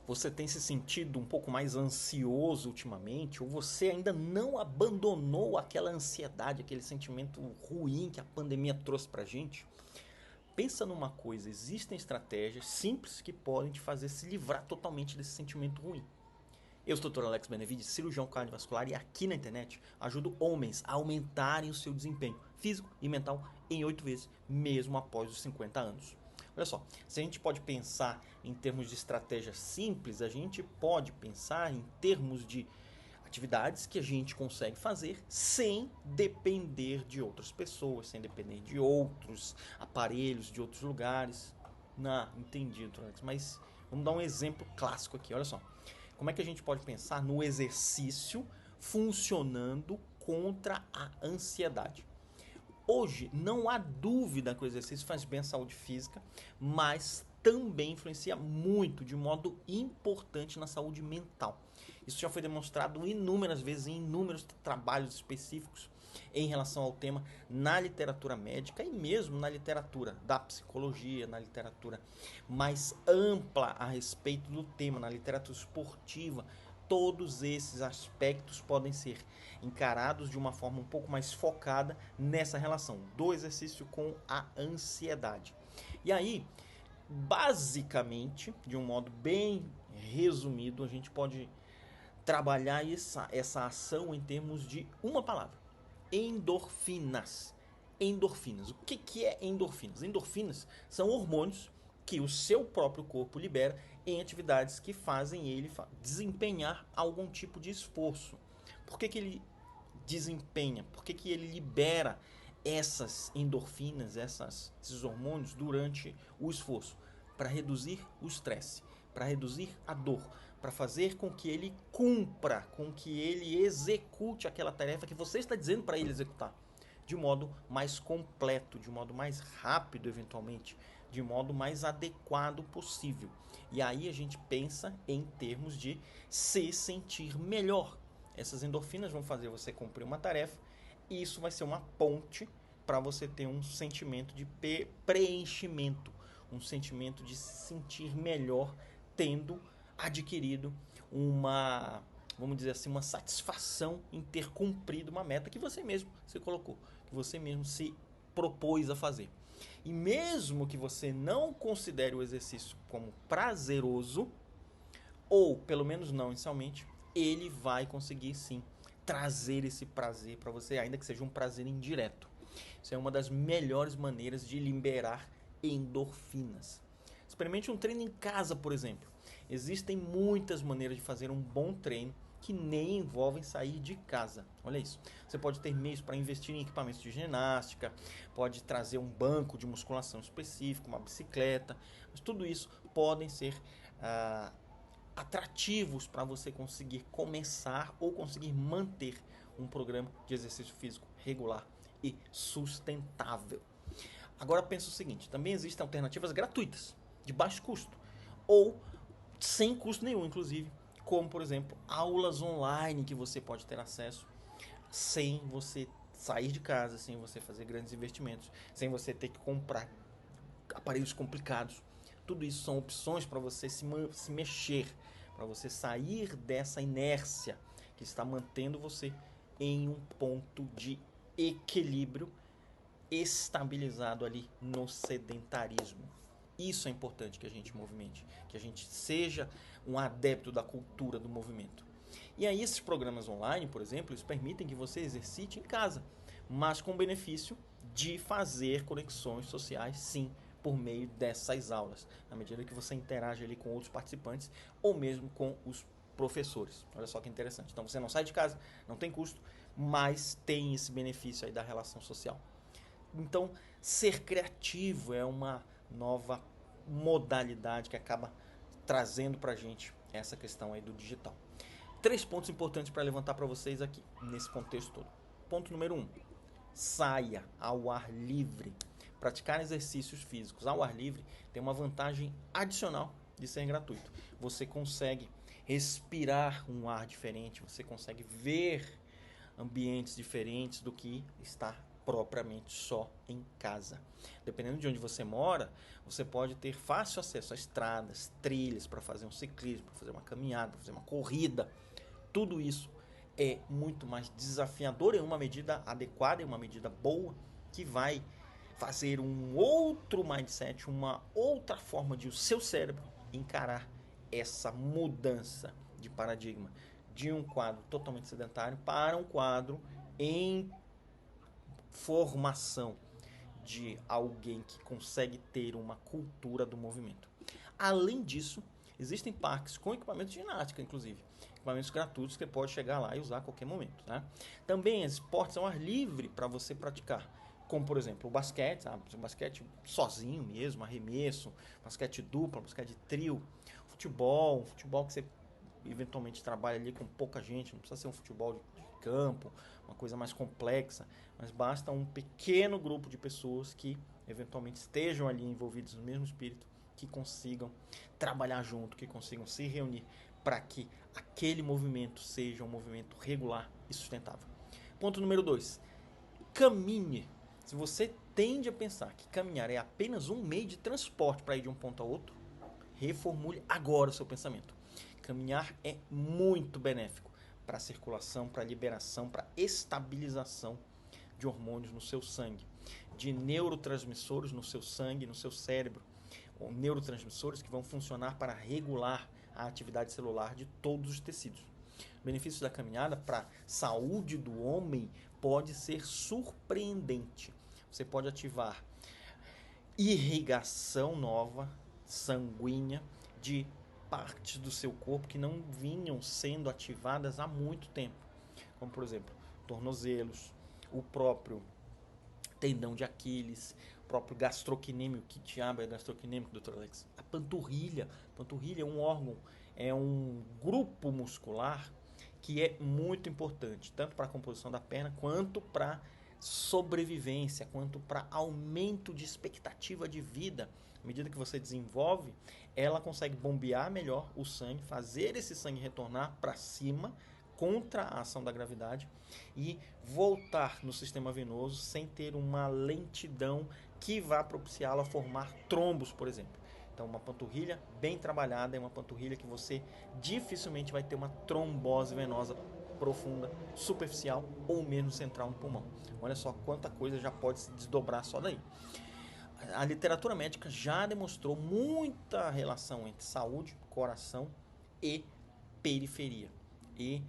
Você tem se sentido um pouco mais ansioso ultimamente? Ou você ainda não abandonou aquela ansiedade, aquele sentimento ruim que a pandemia trouxe pra gente? Pensa numa coisa, existem estratégias simples que podem te fazer se livrar totalmente desse sentimento ruim. Eu sou o Dr. Alex Benevides, cirurgião cardiovascular, e aqui na internet ajudo homens a aumentarem o seu desempenho físico e mental em 8 vezes, mesmo após os 50 anos. Olha só, se a gente pode pensar em termos de estratégias simples, a gente pode pensar em termos de atividades que a gente consegue fazer sem depender de outras pessoas, sem depender de outros aparelhos, de outros lugares. Não, entendi, Dr. Alex, mas vamos dar um exemplo clássico aqui, olha só. Como é que a gente pode pensar no exercício funcionando contra a ansiedade? Hoje, não há dúvida que o exercício faz bem à saúde física, mas também influencia muito, de modo importante, na saúde mental. Isso já foi demonstrado inúmeras vezes em inúmeros trabalhos específicos em relação ao tema na literatura médica e mesmo na literatura da psicologia, na literatura mais ampla a respeito do tema, na literatura esportiva. Todos esses aspectos podem ser encarados de uma forma um pouco mais focada nessa relação do exercício com a ansiedade. E aí, basicamente, de um modo bem resumido, a gente pode trabalhar essa ação em termos de uma palavra: endorfinas. Endorfinas. O que é endorfinas? Endorfinas são hormônios que o seu próprio corpo libera em atividades que fazem ele desempenhar algum tipo de esforço. Por que ele desempenha? Por que ele libera essas endorfinas, esses hormônios durante o esforço? Para reduzir o estresse, para reduzir a dor, para fazer com que ele cumpra, com que ele execute aquela tarefa que você está dizendo para ele executar, de modo mais completo, de modo mais rápido, eventualmente, de modo mais adequado possível. E aí a gente pensa em termos de se sentir melhor. Essas endorfinas vão fazer você cumprir uma tarefa e isso vai ser uma ponte para você ter um sentimento de preenchimento, um sentimento de se sentir melhor tendo adquirido uma, vamos dizer assim, uma satisfação em ter cumprido uma meta que você mesmo se colocou, que você mesmo se propôs a fazer. E mesmo que você não considere o exercício como prazeroso, ou pelo menos não inicialmente, ele vai conseguir sim trazer esse prazer para você, ainda que seja um prazer indireto. Isso é uma das melhores maneiras de liberar endorfinas. Experimente um treino em casa, por exemplo. Existem muitas maneiras de fazer um bom treino que nem envolvem sair de casa. Olha isso. Você pode ter meios para investir em equipamentos de ginástica, pode trazer um banco de musculação específico, uma bicicleta, mas tudo isso podem ser atrativos para você conseguir começar ou conseguir manter um programa de exercício físico regular e sustentável. Agora pensa o seguinte, também existem alternativas gratuitas, de baixo custo, ou sem custo nenhum, inclusive, como por exemplo aulas online que você pode ter acesso sem você sair de casa, sem você fazer grandes investimentos, sem você ter que comprar aparelhos complicados. Tudo isso são opções para você se mexer, para você sair dessa inércia que está mantendo você em um ponto de equilíbrio estabilizado ali no sedentarismo. Isso é importante que a gente movimente, que a gente seja um adepto da cultura do movimento. E aí esses programas online, por exemplo, eles permitem que você exercite em casa, mas com o benefício de fazer conexões sociais, sim, por meio dessas aulas, à medida que você interage ali com outros participantes ou mesmo com os professores. Olha só que interessante. Então você não sai de casa, não tem custo, mas tem esse benefício aí da relação social. Então, ser criativo é uma nova modalidade que acaba trazendo pra gente essa questão aí do digital. 3 pontos importantes para levantar para vocês aqui, nesse contexto todo. Ponto número 1. Saia ao ar livre. Praticar exercícios físicos ao ar livre tem uma vantagem adicional de ser gratuito. Você consegue respirar um ar diferente, você consegue ver ambientes diferentes do que estar propriamente só em casa. Dependendo de onde você mora, você pode ter fácil acesso a estradas, trilhas para fazer um ciclismo, para fazer uma caminhada, para fazer uma corrida. Tudo isso é muito mais desafiador em uma medida adequada, em uma medida boa, que vai fazer um outro mindset, uma outra forma de o seu cérebro encarar essa mudança de paradigma de um quadro totalmente sedentário para um quadro em formação de alguém que consegue ter uma cultura do movimento. Além disso, existem parques com equipamentos de ginástica, inclusive. Equipamentos gratuitos que você pode chegar lá e usar a qualquer momento. Né? Também esportes ao ar livre para você praticar. Como, por exemplo, o basquete, sabe? O basquete sozinho mesmo, arremesso, basquete duplo, basquete trio, futebol, um futebol que você eventualmente trabalha ali com pouca gente, não precisa ser um futebol de campo, uma coisa mais complexa, mas basta um pequeno grupo de pessoas que eventualmente estejam ali envolvidos no mesmo espírito, que consigam trabalhar junto, que consigam se reunir para que aquele movimento seja um movimento regular e sustentável. Ponto número 2. Caminhe. Se você tende a pensar que caminhar é apenas um meio de transporte para ir de um ponto a outro, reformule agora o seu pensamento. Caminhar é muito benéfico para a circulação, para a liberação, para a estabilização de hormônios no seu sangue, de neurotransmissores no seu sangue, no seu cérebro, ou neurotransmissores que vão funcionar para regular a atividade celular de todos os tecidos. O benefício da caminhada para a saúde do homem pode ser surpreendente. Você pode ativar irrigação nova, sanguínea, de partes do seu corpo que não vinham sendo ativadas há muito tempo. Como, por exemplo, tornozelos, o próprio tendão de Aquiles, o próprio gastrocnêmio. Que diabo é gastrocnêmico, doutor Alex? A panturrilha. A panturrilha é um órgão, é um grupo muscular que é muito importante, tanto para a composição da perna, quanto para sobrevivência, quanto para aumento de expectativa de vida. À medida que você desenvolve, ela consegue bombear melhor o sangue, fazer esse sangue retornar para cima contra a ação da gravidade e voltar no sistema venoso sem ter uma lentidão que vá propiciá-lo a formar trombos, por exemplo. Então, uma panturrilha bem trabalhada é uma panturrilha que você dificilmente vai ter uma trombose venosa profunda, superficial ou mesmo central no pulmão. Olha só quanta coisa já pode se desdobrar só daí. A literatura médica já demonstrou muita relação entre saúde, coração e periferia. E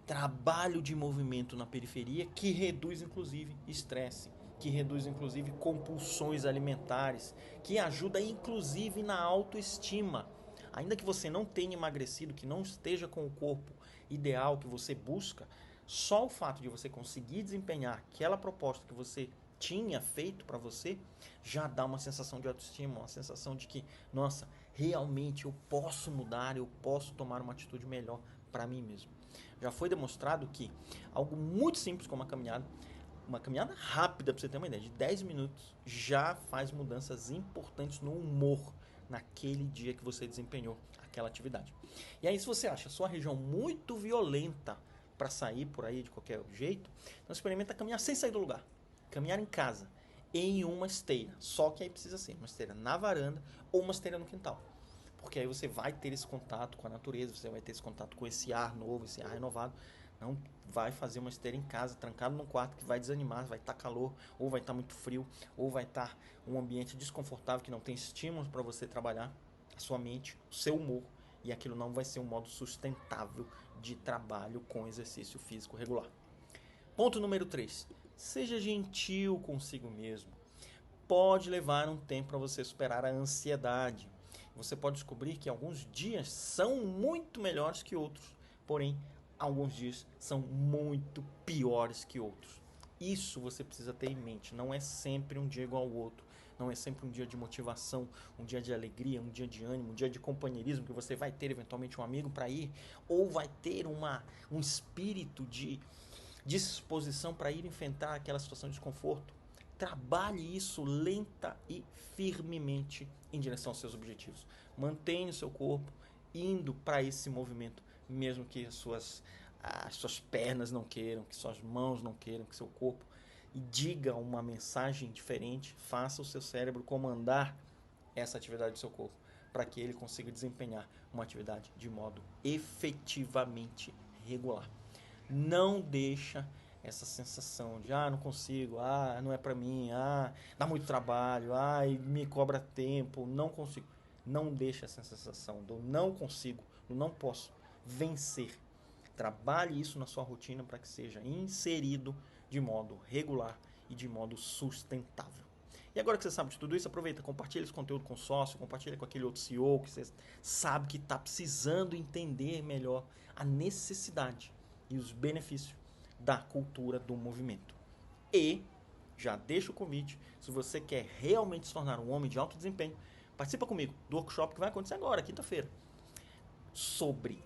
trabalho de movimento na periferia que reduz inclusive estresse, que reduz inclusive compulsões alimentares, que ajuda inclusive na autoestima. Ainda que você não tenha emagrecido, que não esteja com o corpo ideal que você busca, só o fato de você conseguir desempenhar aquela proposta que você tinha feito para você já dá uma sensação de autoestima, uma sensação de que, nossa, realmente eu posso mudar, eu posso tomar uma atitude melhor para mim mesmo. Já foi demonstrado que algo muito simples como uma caminhada rápida, para você ter uma ideia, de 10 minutos, já faz mudanças importantes no humor naquele dia que você desempenhou aquela atividade. E aí, se você acha a sua região muito violenta para sair por aí de qualquer jeito, então experimenta caminhar sem sair do lugar. Caminhar em casa, em uma esteira. Só que aí precisa ser uma esteira na varanda ou uma esteira no quintal. Porque aí você vai ter esse contato com a natureza, você vai ter esse contato com esse ar novo, esse ar renovado. Não vai fazer uma esteira em casa, trancado num quarto, que vai desanimar, vai estar calor, ou vai estar muito frio, ou vai estar um ambiente desconfortável que não tem estímulos para você trabalhar a sua mente, o seu humor, e aquilo não vai ser um modo sustentável de trabalho com exercício físico regular. Ponto número 3. Seja gentil consigo mesmo. Pode levar um tempo para você superar a ansiedade. Você pode descobrir que alguns dias são muito melhores que outros, porém, alguns dias são muito piores que outros. Isso você precisa ter em mente. Não é sempre um dia igual ao outro. Não é sempre um dia de motivação, um dia de alegria, um dia de ânimo, um dia de companheirismo, que você vai ter eventualmente um amigo para ir, ou vai ter um espírito de disposição para ir enfrentar aquela situação de desconforto. Trabalhe isso lenta e firmemente em direção aos seus objetivos. Mantenha o seu corpo indo para esse movimento, mesmo que as suas pernas não queiram, que suas mãos não queiram, que seu corpo e diga uma mensagem diferente, faça o seu cérebro comandar essa atividade do seu corpo, para que ele consiga desempenhar uma atividade de modo efetivamente regular. Não deixa essa sensação de não consigo, não é para mim, dá muito trabalho, me cobra tempo, não consigo. Não deixa essa sensação do não consigo, do não posso vencer. Trabalhe isso na sua rotina para que seja inserido de modo regular e de modo sustentável. E agora que você sabe de tudo isso, aproveita, compartilha esse conteúdo com o sócio, compartilha com aquele outro CEO que você sabe que está precisando entender melhor a necessidade e os benefícios da cultura do movimento. E já deixa o convite, se você quer realmente se tornar um homem de alto desempenho, participa comigo do workshop que vai acontecer agora, quinta-feira, sobre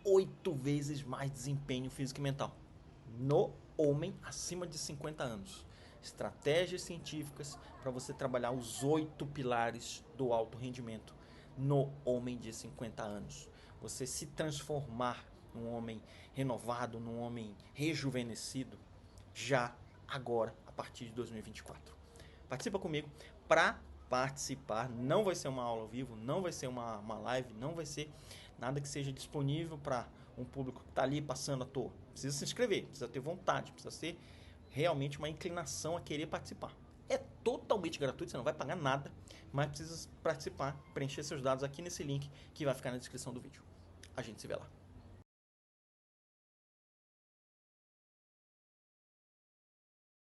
8 vezes mais desempenho físico e mental no homem acima de 50 anos. Estratégias científicas para você trabalhar os 8 pilares do alto rendimento no homem de 50 anos. Você se transformar num homem renovado, num homem rejuvenescido, já agora, a partir de 2024. Participa comigo. Para participar, não vai ser uma aula ao vivo, não vai ser uma live, não vai ser nada que seja disponível para um público que está ali passando à toa. Precisa se inscrever, precisa ter vontade, precisa ser realmente uma inclinação a querer participar. É totalmente gratuito, você não vai pagar nada, mas precisa participar, preencher seus dados aqui nesse link que vai ficar na descrição do vídeo. A gente se vê lá.